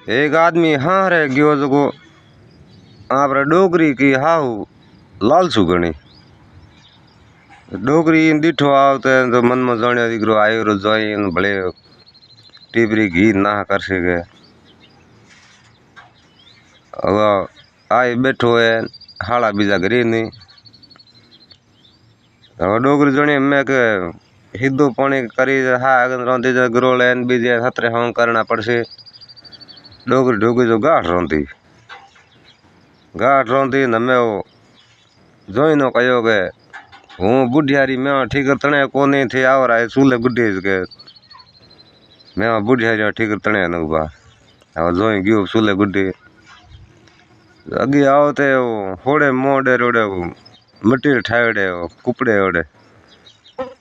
एक आदमी हाँ रह गयो जो आप डोगरी की हाउ लालसू गणी डोगरी दिठो आवते तो मन में जाने दीकरो आयो रो जोइन भले टीबरी घी ना कर सके आए बैठो है हाड़ा बीजा घरी नहीं डोगरी जणी मैं के हिदो पानी करी हा रोंदी ग्रोले बीजे हतरे हों करना पड़से डोगरी डोगरी जो गाठ रोंदी न मैं वो जोइनो कहो के हूँ बुढ़ियारी मैं ठीक तणे कोनी थे आवर आए चूल्हे गुड्डे के मैं बुढ़ियारी ठीक तणे नुबा अब जोई गयो चूल्हे गुड्डे अगे आओ ते होड़े मोड़े रोड़े मिट्टी ठावड़े कुपड़े ओड़े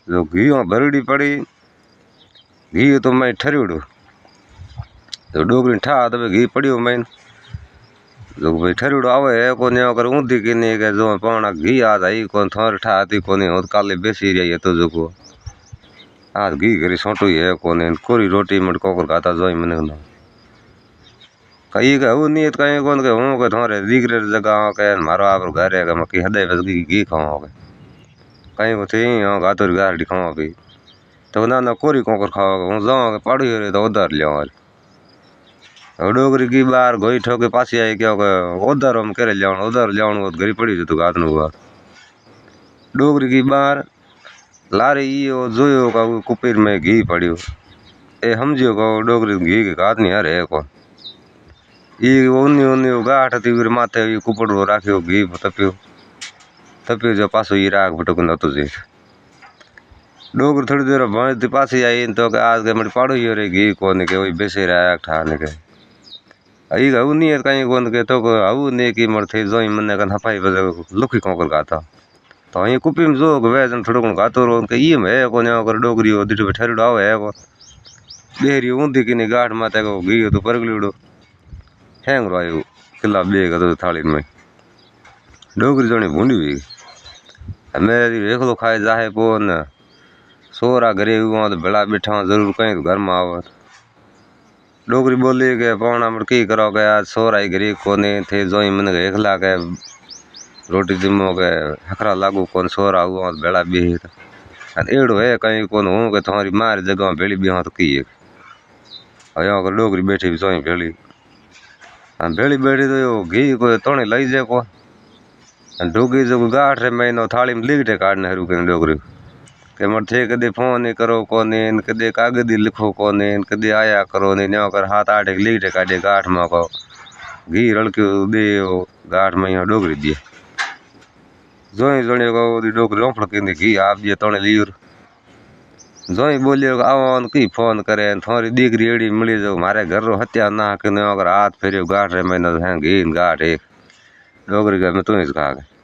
जो घी भरड़ी पड़ी घी तो मैं ठरड़ू तो डोगरी ठा तो घी पड़ियो मैं जो भाई ठरड़ो आवे है कोने अगर ऊंधी की नहीं के जो पाना घी आज आई कौन थोर ठाती कोने और काले बेसी रही है तो जो को आज घी घरी सोटू है कोने कोरी रोटी मट कोकर खाता जोई मने ना कई के वो नहीं कहीं कौन के हूं के थोरे दीकरे जगह के मारो आप घर है के मकी हदे बस घी खाओ के कहीं को थे हां गातो गार दिखाओ भी तो ना कोरी कोकर खाओ हूं जाओ के पाड़ी रे तो उधर लियो डोगरी की बार गोई ठोके पासी आई क्यों उधर हम करे लिया उधर लिया घरी पड़ी जो गात नुआ डोगरी की बार लारे यो जोयो का कुपीर में घी पड़ियो ए समझियो को डोगरी घी के गात नहीं हरे कौन ये उन्नी उन्नी गाठ थी माथे कुपड़ो राख्यो घी तपियो तपियो जो पासो ये राग फटक न तो जी डोगरी थोड़ी देर भैंस पासी आई तो आज के मेरे पाड़ो ये रे घी कौन के वही बेसे रहा ठाने के आई गऊ नहीं कहीं कौन के तो आऊ नहीं कि मर थे जोई मने का हफाई बजे लुखी कोकर गाता तो ये कुपी में जो वेजन थोड़ो को गातो रो के ये में कोने अगर डोगरी हो दिठ ठरड़ो आवे है को बेरी ऊंधी की नहीं गाठ माते को घी तो परगलीड़ो हैंग रो आयो किला बे का तो थाली में डोगरी जणी भूंडी हुई मेरी एकलो खाए जाए पोन सोरा घरे हुआ तो बेड़ा बैठा जरूर कहीं घर में आवे डोगरी बोली के पौना मर की करो के आज सोराई घरी कोने थे जोई मन एकला के रोटी जिमो के हकरा लागू कौन सोरा हुआ बेड़ा भी एड़ो है कहीं कौन हूँ के तुम्हारी मार जगह भेड़ी भी तो की यहाँ कर डोगरी बैठी भी सोई भेड़ी भेड़ी बैठी तो यो घी को तोड़े लई जाए को डोगरी जो गाठ रे महीनो थाली में लिखटे काटने हरू के डोगरी के मर थे कदे फोन करो कोने कदे कागदी लिखो कोने कदे आया करो ने न्यो कर हाथ आठ लिखटे काटे गाठ में को घी रड़क्यो दे गाठ में यहाँ डोगरी दिए जोई जने को डोगरी रोपड़ के घी आप दिए तोड़े लियो जोई बोलियो आओ की फोन करे थोड़ी दीकरी एड़ी मिली जो मारे घर रो हत्या ना के अगर हाथ फेरियो गाठ रे महीना घी गाठ एक डोगरी का मैं तू ही कहा